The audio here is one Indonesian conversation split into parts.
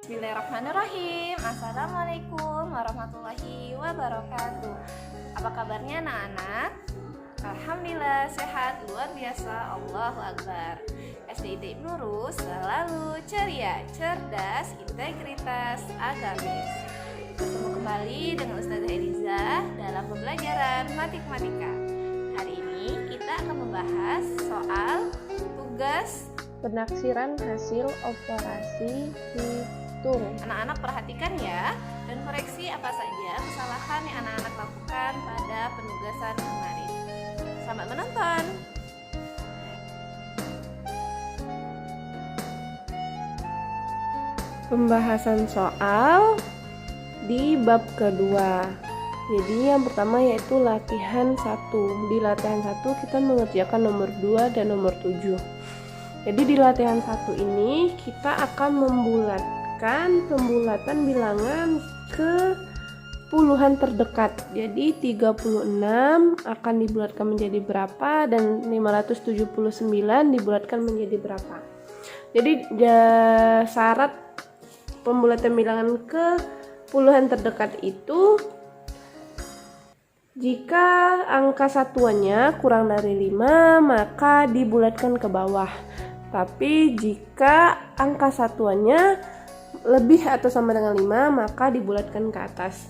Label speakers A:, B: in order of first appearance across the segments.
A: Bismillahirrahmanirrahim. Assalamualaikum warahmatullahi wabarakatuh. Apa kabarnya anak-anak? Alhamdulillah sehat luar biasa, Allahu Akbar. SDIT Ibnu Rus selalu ceria, cerdas, integritas, agamis. Bertemu kembali dengan Ustazah Eliza dalam pembelajaran matematika. Hari ini kita akan membahas soal tugas
B: penaksiran hasil operasi hitung.
A: Anak-anak perhatikan ya, dan koreksi apa saja kesalahan yang anak-anak lakukan pada penugasan kemarin. Selamat menonton.
B: Pembahasan soal di bab kedua. Jadi yang pertama yaitu latihan 1. Di latihan 1 kita mengerjakan nomor 2 dan nomor 7. Jadi di latihan 1 ini kita akan membulatkan pembulatan bilangan ke puluhan terdekat. Jadi 36 akan dibulatkan menjadi berapa dan 579 dibulatkan menjadi berapa. Jadi syarat pembulatan bilangan ke puluhan terdekat itu jika angka satuannya kurang dari 5 maka dibulatkan ke bawah. Tapi jika angka satuannya lebih atau sama dengan 5 maka dibulatkan ke atas.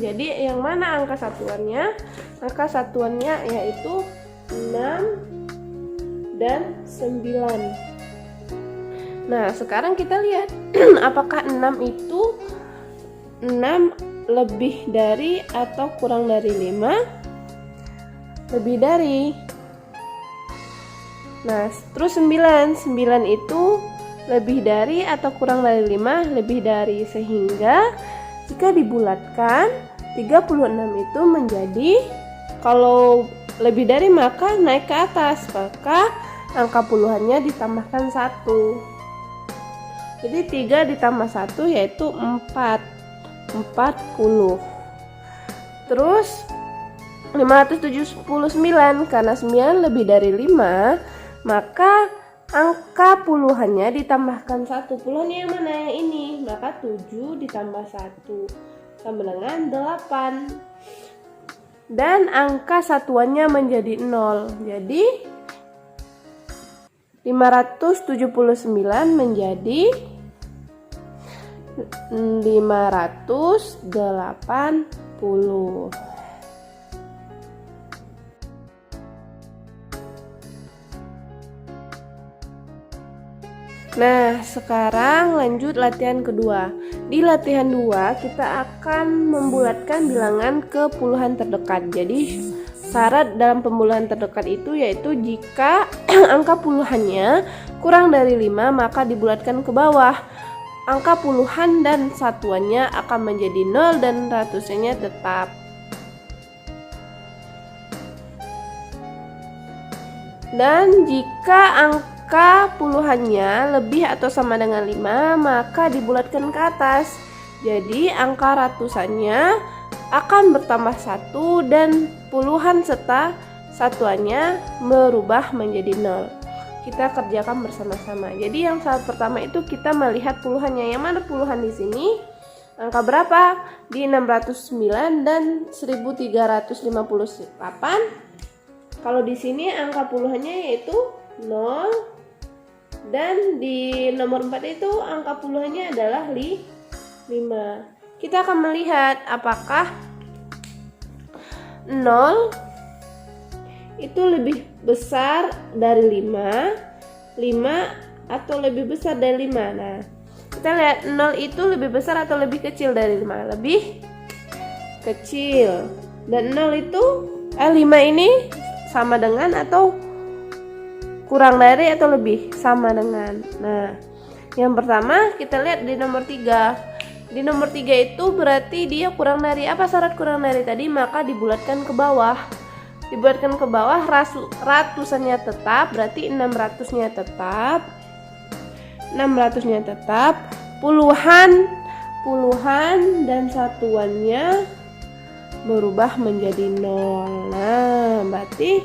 B: Jadi yang mana angka satuannya? Angka satuannya yaitu 6 dan 9. Nah, sekarang kita lihat apakah 6 itu 6 lebih dari atau kurang dari 5? Lebih dari. Nah, terus 9 itu lebih dari atau kurang dari 5? Lebih dari. Sehingga jika dibulatkan 36 itu menjadi, kalau lebih dari maka naik ke atas, maka angka puluhannya ditambahkan 1. Jadi 3 ditambah 1 yaitu 40. Terus 579, karena 9 lebih dari 5 maka angka puluhannya ditambahkan 1. Puluhannya yang mana? Yang ini. Maka 7 ditambah 1 sama dengan 8. Dan angka satuannya menjadi 0. Jadi 579 menjadi 580. Nah, sekarang lanjut latihan kedua. Di latihan 2 kita akan membulatkan bilangan ke puluhan terdekat. Jadi syarat dalam pembulatan terdekat itu yaitu jika angka puluhannya kurang dari 5 maka dibulatkan ke bawah. Angka puluhan dan satuannya akan menjadi 0 dan ratusannya tetap. Dan jika angka puluhannya lebih atau sama dengan 5 maka dibulatkan ke atas. Jadi angka ratusannya akan bertambah 1 dan puluhan serta satuannya berubah menjadi 0. Kita kerjakan bersama-sama. Jadi yang syarat pertama itu kita melihat puluhannya. Yang mana puluhan di sini? Angka berapa? Di 609 dan 1358. Kalau di sini angka puluhannya yaitu 0. Dan di nomor 4 itu angka puluhannya adalah 5. Kita akan melihat apakah 0 itu lebih besar dari 5 atau lebih besar dari 5. Nah, kita lihat 0 itu lebih besar atau lebih kecil dari 5? Lebih kecil. Dan 0 itu 5 ini sama dengan atau kurang dari atau lebih? Sama dengan. Nah, yang pertama kita lihat di nomor 3. Di nomor 3 itu berarti dia kurang dari apa? Syarat kurang dari tadi, maka dibulatkan ke bawah. Dibulatkan ke bawah, ratusannya tetap, berarti 600-nya tetap. 600-nya tetap. Puluhan dan satuannya berubah menjadi 0. Nah, berarti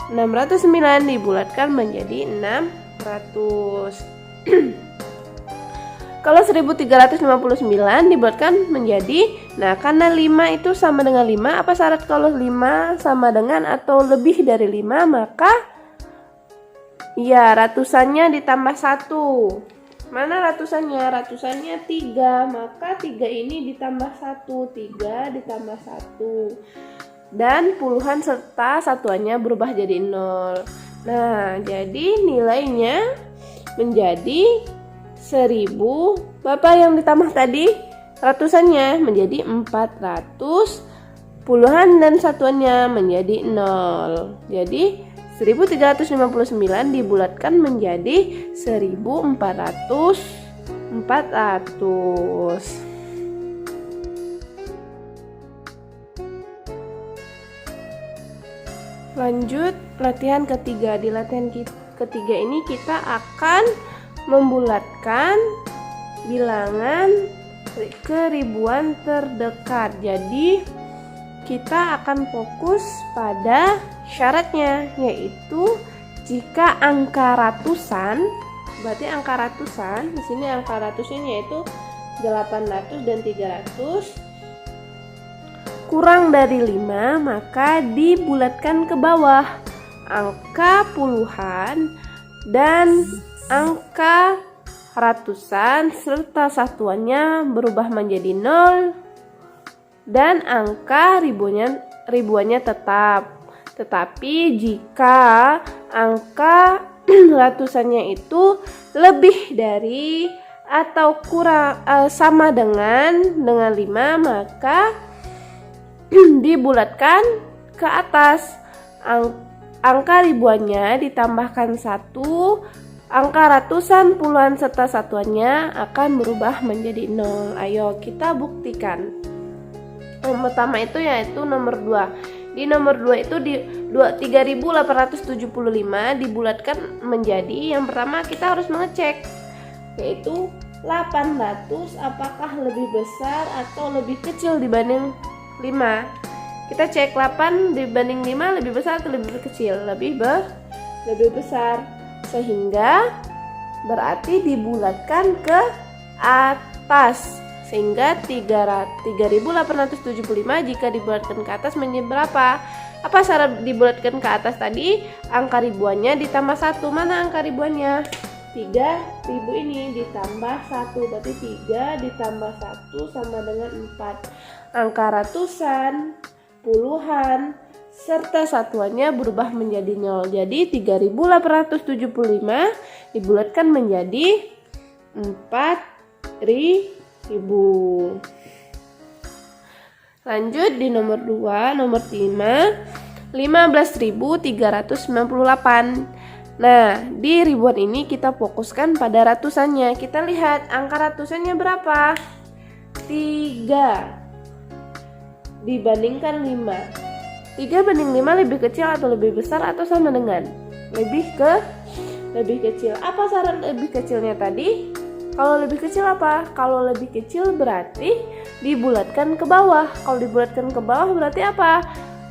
B: 609 dibulatkan menjadi 600. Kalau 1359 dibulatkan menjadi, nah karena 5 itu sama dengan 5, apa syarat kalau 5 sama dengan atau lebih dari 5, maka ya ratusannya ditambah 1. Mana ratusannya? Ratusannya 3, maka 3 ini ditambah 1, 3 ditambah 1. Dan puluhan serta satuannya berubah jadi 0. Nah, jadi nilainya menjadi 1000. Bapak yang ditambah tadi ratusannya menjadi 400, puluhan dan satuannya menjadi 0. Jadi 1359 dibulatkan menjadi 1400. Lanjut latihan ketiga. Di latihan ketiga ini kita akan membulatkan bilangan ke ribuan terdekat. Jadi kita akan fokus pada syaratnya, yaitu jika angka ratusan, berarti angka ratusan di sini angka ratusnya yaitu 800 dan 300 kurang dari 5, maka dibulatkan ke bawah. Angka puluhan dan angka ratusan serta satuannya berubah menjadi 0 dan angka ribuannya tetap. Tetapi jika angka ratusannya itu lebih dari atau kurang sama dengan 5, maka dibulatkan ke atas. Angka ribuannya ditambahkan 1, angka ratusan, puluhan serta satuannya akan berubah menjadi 0. Ayo kita buktikan. Yang pertama itu yaitu nomor 2. Di nomor 2 itu di 3875 dibulatkan menjadi, yang pertama kita harus mengecek, yaitu 800 apakah lebih besar atau lebih kecil dibanding 5. Kita cek 8 dibanding 5 lebih besar atau lebih kecil? Lebih besar. Sehingga berarti dibulatkan ke atas. Sehingga 3875 jika dibulatkan ke atas menjadi berapa? Apa syarat dibulatkan ke atas tadi? Angka ribuannya ditambah 1. Mana angka ribuannya? 3000 ini ditambah 1, berarti 3 ditambah 1 sama dengan 4. Angka ratusan, puluhan serta satuannya berubah menjadi 0. Jadi 3875 dibulatkan menjadi 4000. Lanjut di nomor 2, nomor 5, 15.398. Nah, di ribuan ini kita fokuskan pada ratusannya. Kita lihat angka ratusannya berapa? 3 dibandingkan 5. 3 banding 5 lebih kecil atau lebih besar atau sama dengan? Lebih kecil. Apa syarat lebih kecilnya tadi? Kalau lebih kecil apa? Kalau lebih kecil berarti dibulatkan ke bawah. Kalau dibulatkan ke bawah berarti apa?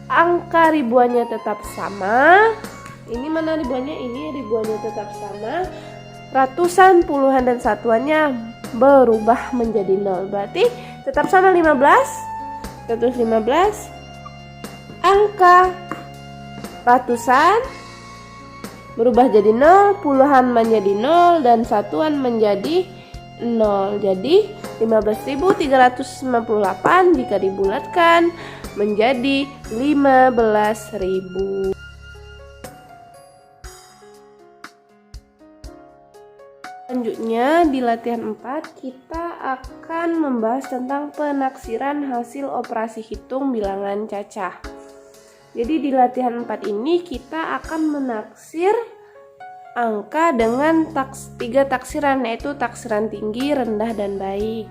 B: Angka ribuannya tetap sama. Ini mana ribuannya? Ini ribuannya tetap sama. Ratusan, puluhan dan satuannya berubah menjadi 0. Berarti tetap sama 15. 115. Angka ratusan berubah jadi 0, puluhan menjadi 0 dan satuan menjadi 0. Jadi 15.398 jika dibulatkan menjadi 15.000. Selanjutnya di latihan 4 kita akan membahas tentang penaksiran hasil operasi hitung bilangan cacah. Jadi di latihan 4 ini kita akan menaksir angka dengan 3 taksiran, yaitu taksiran tinggi, rendah, dan baik.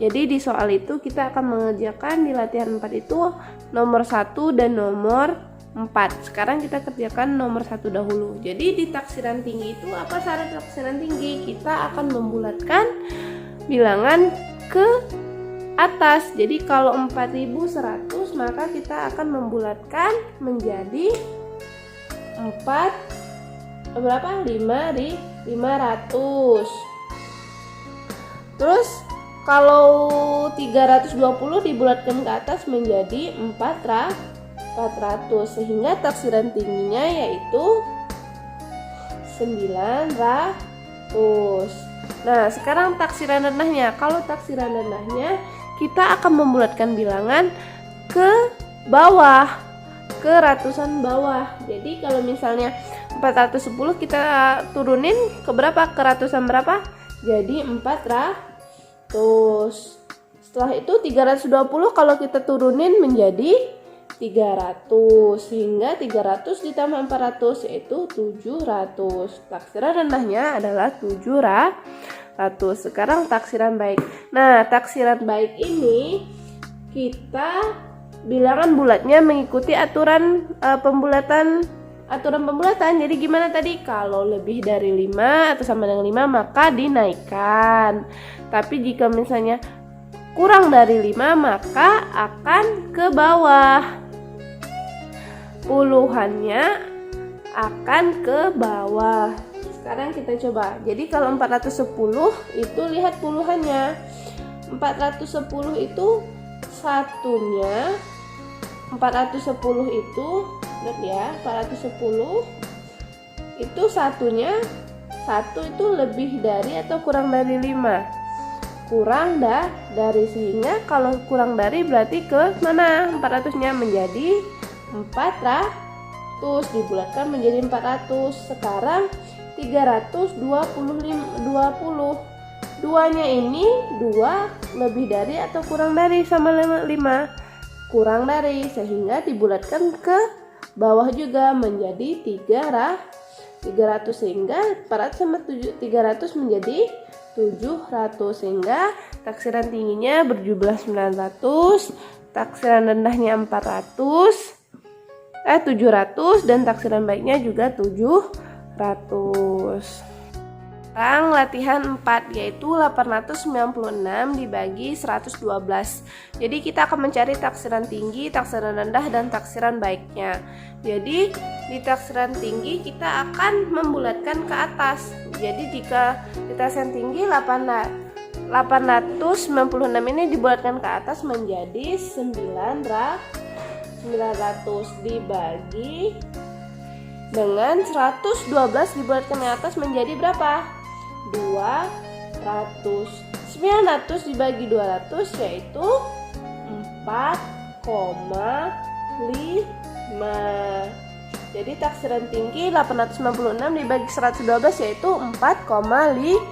B: Jadi di soal itu kita akan mengerjakan di latihan 4 itu nomor 1 dan nomor 4. Sekarang kita kerjakan nomor 1 dahulu. Jadi di taksiran tinggi itu apa syarat taksiran tinggi? Kita akan membulatkan bilangan ke atas. Jadi kalau 4100 maka kita akan membulatkan menjadi 500. Terus kalau 320 dibulatkan ke atas menjadi 400, sehingga taksiran tingginya yaitu 900. Nah, sekarang taksiran rendahnya. Kalau taksiran rendahnya kita akan membulatkan bilangan ke bawah, ke ratusan bawah. Jadi kalau misalnya 410 kita turunin ke berapa? Ke ratusan berapa? Jadi 400. Setelah itu 320 kalau kita turunin menjadi 300, sehingga 300 ditambah 400 yaitu 700. Taksiran rendahnya adalah 700. Sekarang taksiran baik. Nah, taksiran baik ini kita bilangan bulatnya mengikuti aturan pembulatan. Jadi gimana tadi? Kalau lebih dari 5 atau sama dengan 5 maka dinaikkan. Tapi jika misalnya kurang dari 5 maka akan ke bawah. Puluhannya akan ke bawah. Sekarang kita coba. Jadi kalau 410 itu lihat puluhannya. 410 itu satunya. 410 itu lihat ya, 410 itu satunya, satu itu lebih dari atau kurang dari 5? Kurang dari, sehingga kalau kurang dari berarti ke mana? 400-nya menjadi 400, dibulatkan menjadi 400. Sekarang 320, 2-nya ini 2 lebih dari atau kurang dari sama 5? Kurang dari, sehingga dibulatkan ke bawah juga menjadi 300, sehingga 400 sama 300 menjadi 700, sehingga taksiran tingginya berjumlah 900, taksiran rendahnya 700, dan taksiran baiknya juga 700. Sekarang latihan 4, yaitu 896 dibagi 112. Jadi kita akan mencari taksiran tinggi, taksiran rendah, dan taksiran baiknya. Jadi di taksiran tinggi kita akan membulatkan ke atas. Jadi jika di taksiran tinggi 896 ini dibulatkan ke atas menjadi 900 dibagi dengan 112 dibulatkan ke atas menjadi berapa? 200. 900 dibagi 200 yaitu 4,5. Jadi taksiran tinggi 896 dibagi 112 yaitu 4,5.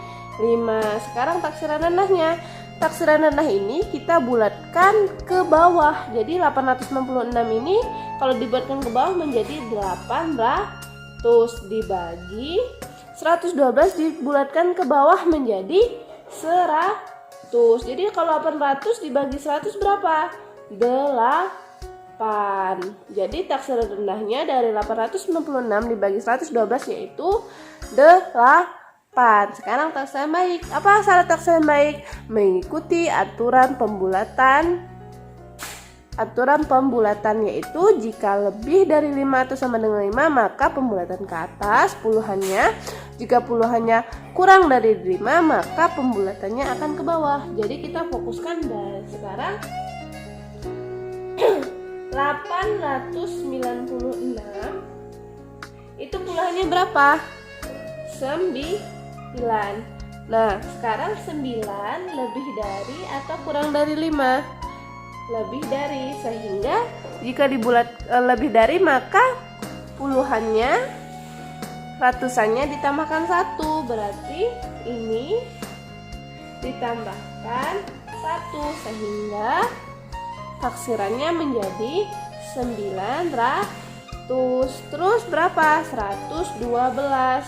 B: Sekarang taksiran rendahnya. Taksiran rendah ini kita bulatkan ke bawah. Jadi 896 ini kalau dibulatkan ke bawah menjadi 800 dibagi 112 dibulatkan ke bawah menjadi 100. Jadi kalau 800 dibagi 100 berapa? 8. Jadi taksiran rendahnya dari 896 dibagi 112 yaitu 8. Sekarang taksiran baik. Apa syarat taksiran baik? Mengikuti aturan pembulatan. Aturan pembulatan yaitu jika lebih dari 5 atau sama dengan 5 maka pembulatan ke atas puluhannya. Jika puluhannya kurang dari 5 maka pembulatannya akan ke bawah. Jadi kita fokuskan dari sekarang 896 itu puluhannya berapa? 9. Nah, sekarang 9 lebih dari atau kurang dari 5? Lebih dari, sehingga jika dibulat lebih dari maka puluhannya ratusannya ditambahkan 1, berarti ini ditambahkan 1 sehingga taksirannya menjadi 900. Terus berapa? 112.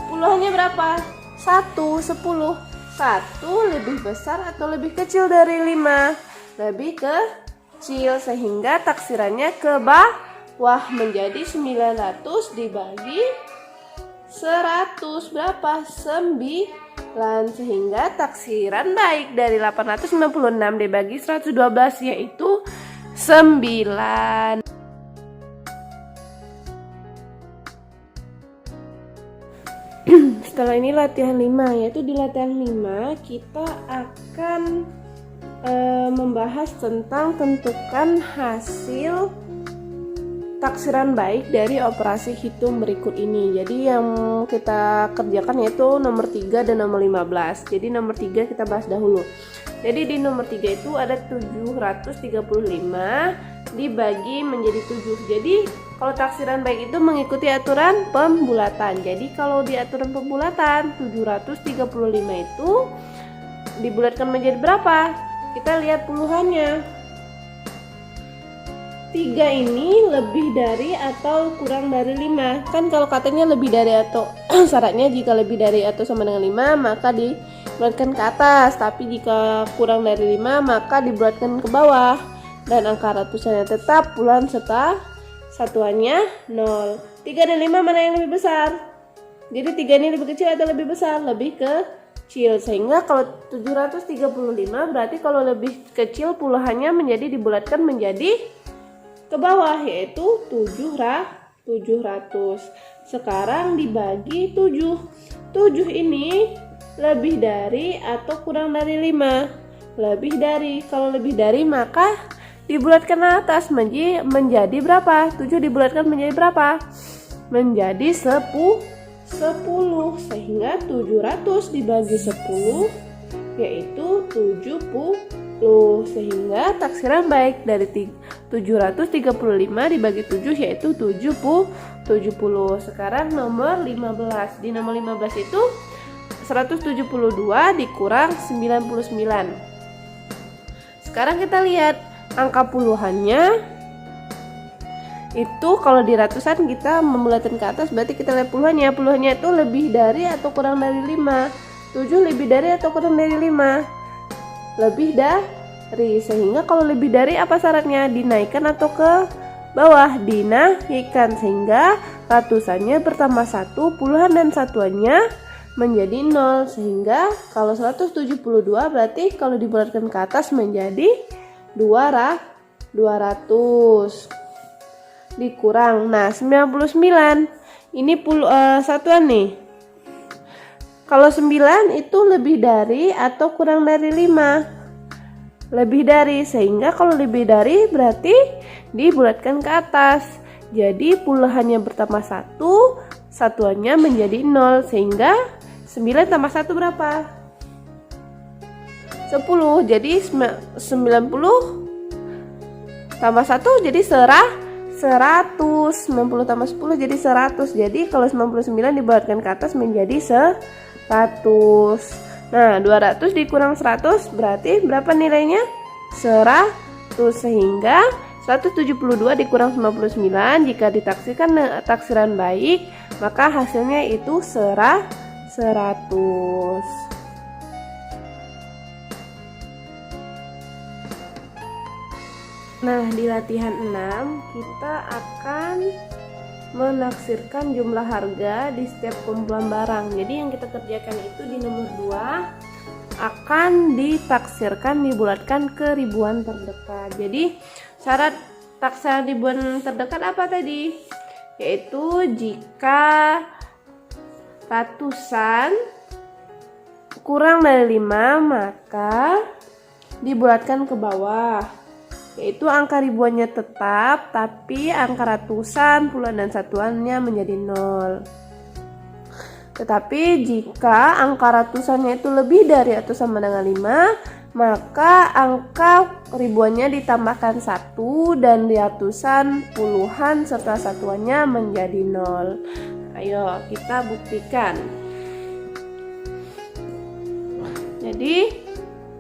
B: Puluhannya berapa? 1, 10. 1 lebih besar atau lebih kecil dari 5? Lebih kecil, sehingga taksirannya ke bawah menjadi 900 dibagi 100 berapa? 9, sehingga taksiran baik dari 896 dibagi 112 yaitu 9. setelah ini latihan 5, yaitu di latihan 5 kita akan membahas tentang tentukan hasil taksiran baik dari operasi hitung berikut ini. Jadi yang kita kerjakan yaitu nomor 3 dan nomor 15. Jadi nomor 3 kita bahas dahulu. Jadi di nomor 3 itu ada 735 dibagi menjadi 7. Jadi kalau taksiran baik itu mengikuti aturan pembulatan. Jadi kalau di aturan pembulatan 735 itu dibulatkan menjadi berapa? Kita lihat puluhannya. 3 ini lebih dari atau kurang dari 5. Kan kalau katanya lebih dari atau syaratnya jika lebih dari atau sama dengan 5 maka dibulatkan ke atas. Tapi jika kurang dari 5 maka dibulatkan ke bawah. Dan angka ratusannya tetap, puluhan serta satuannya 0. 3 dan 5 mana yang lebih besar? Jadi 3 ini lebih kecil atau lebih besar? Lebih kecil. Sehingga kalau 735 berarti kalau lebih kecil puluhannya menjadi dibulatkan menjadi ke bawah, yaitu 700. Sekarang dibagi 7. 7 ini lebih dari atau kurang dari 5? Lebih dari. Kalau lebih dari maka dibulatkan atas menjadi berapa? 7 dibulatkan menjadi berapa? Menjadi 10. Sehingga 700 dibagi 10 yaitu 70. Sehingga taksiran baik dari 735 dibagi 7 yaitu 70. Sekarang nomor 15. Di nomor 15 itu 172 dikurang 99. Sekarang kita lihat angka puluhannya. Itu kalau di ratusan kita membulatkan ke atas, berarti kita lihat puluhannya. Puluhannya itu lebih dari atau kurang dari 5. 7 lebih dari atau kurang dari 5? Lebih dari. Sehingga kalau lebih dari apa syaratnya? Dinaikkan atau ke bawah? Dinaikkan. Sehingga ratusannya bertambah 1, puluhan dan satuannya menjadi 0. Sehingga kalau 172 berarti kalau dibulatkan ke atas menjadi 200. Dikurang. Nah, 99 ini satuan nih. Kalau 9 itu lebih dari atau kurang dari 5? Lebih dari. Sehingga kalau lebih dari berarti dibulatkan ke atas. Jadi puluhannya bertambah 1, satuannya menjadi 0. Sehingga 9 tambah 1 berapa? 10. Jadi 90 tambah 1 jadi 100. 90 tambah 10 jadi 100. Jadi kalau 99 dibulatkan ke atas menjadi 100. Nah, 200 dikurang 100 berarti berapa nilainya? 100. Sehingga 172 dikurang 99 jika ditaksikan taksiran baik maka hasilnya itu 100. Nah, di latihan 6 kita akan menaksirkan jumlah harga di setiap kumpulan barang. Jadi yang kita kerjakan itu di nomor 2 akan ditaksirkan dibulatkan ke ribuan terdekat. Jadi syarat taksiran ribuan terdekat apa tadi? Yaitu jika ratusan kurang dari 5 maka dibulatkan ke bawah. Yaitu angka ribuannya tetap tapi angka ratusan, puluhan dan satuannya menjadi 0. Tetapi jika angka ratusannya itu lebih dari atau sama dengan 5 maka angka ribuannya ditambahkan 1 dan di ratusan, puluhan serta satuannya menjadi 0. Ayo kita buktikan. Jadi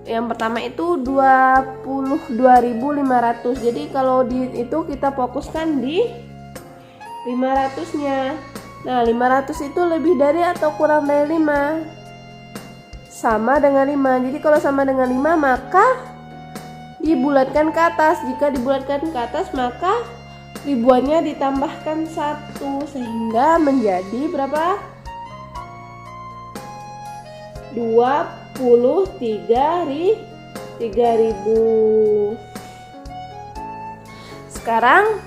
B: yang pertama itu 22.500. Jadi kalau itu kita fokuskan di 500-nya. Nah, 500 itu lebih dari atau kurang dari 5? Sama dengan 5. Jadi kalau sama dengan 5 maka dibulatkan ke atas. Jika dibulatkan ke atas maka ribuannya ditambahkan 1 sehingga menjadi berapa? 23.000. Sekarang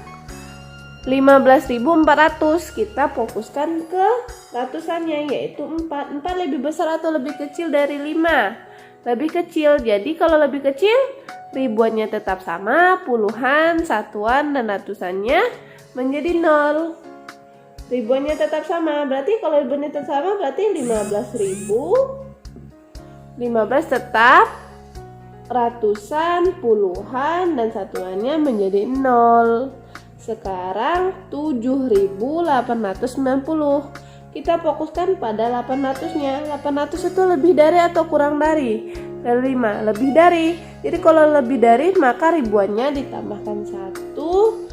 B: 15.400. Kita fokuskan ke ratusannya, yaitu 4. 4 lebih besar atau lebih kecil dari 5? Lebih kecil. Jadi kalau lebih kecil, ribuannya tetap sama, puluhan, satuan, dan ratusannya menjadi 0. Ribuannya tetap sama, berarti kalau ribuannya tetap sama berarti 15.000. 15 tetap, ratusan, puluhan, dan satuannya menjadi 0. Sekarang 7.890. Kita fokuskan pada 800-nya. 800 itu lebih dari atau kurang dari 5? Lebih dari. Jadi kalau lebih dari, maka ribuannya ditambahkan 1,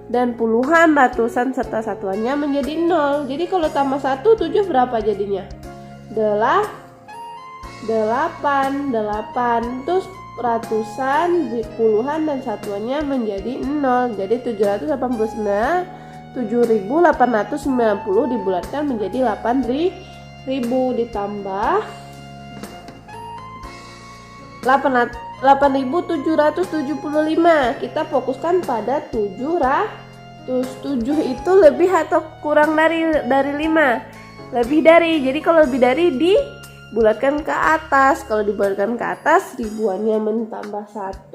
B: dan puluhan, ratusan, serta satuannya menjadi 0. Jadi kalau tambah 1, 7 berapa jadinya? 8. Terus ratusan, puluhan, dan satuannya menjadi 0. Jadi 7.890 dibulatkan menjadi 8.000 ditambah 8.775. Kita fokuskan pada 700. 7 itu lebih atau kurang dari 5? Lebih dari. Jadi kalau lebih dari dibulatkan ke atas. Kalau dibulatkan ke atas, ribuannya mentambah 1,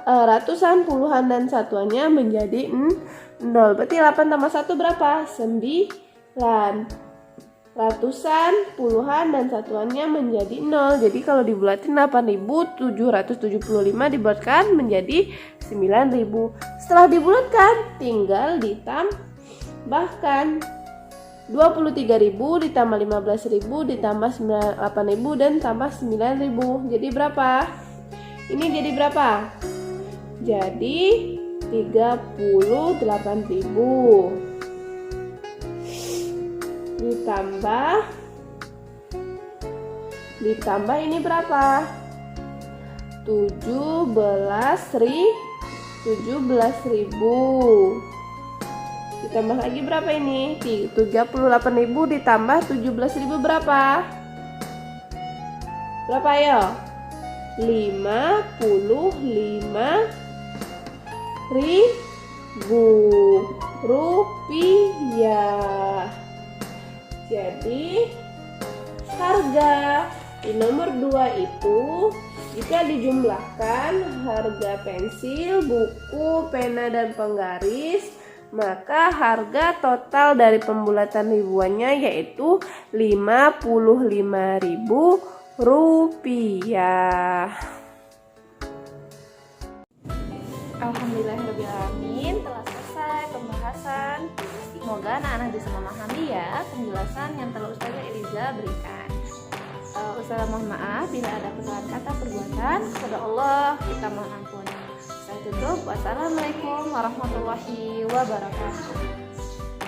B: ratusan, puluhan, dan satuannya menjadi 0. Berarti 8 tambah 1 berapa? 9. Ratusan, puluhan, dan satuannya menjadi 0. Jadi kalau dibulatin 8.775 dibulatkan menjadi 9.000. Setelah dibulatkan, tinggal ditambahkan 23.000 ditambah 15.000 ditambah 8.000 dan tambah 9.000. Jadi berapa? Ini jadi berapa? Jadi 38.000 ditambah ini berapa? 17.000. Ditambah lagi berapa ini? 38.000 ditambah 17.000 berapa? Berapa ayo? 55.000 rupiah. Jadi harga di nomor 2 itu jika dijumlahkan harga pensil, buku, pena, dan penggaris, maka harga total dari pembulatan ribuannya yaitu 55.000 rupiah.
A: Alhamdulillahirrahmanirrahim, telah selesai pembahasan. Semoga anak-anak bisa memahami ya penjelasan yang telah Ustazah Eliza berikan. Ustazah mohon maaf bila ada kesalahan kata perbuatan. Kepada Allah kita mohon ampun. Saya tutup. Wassalamualaikum warahmatullahi wabarakatuh.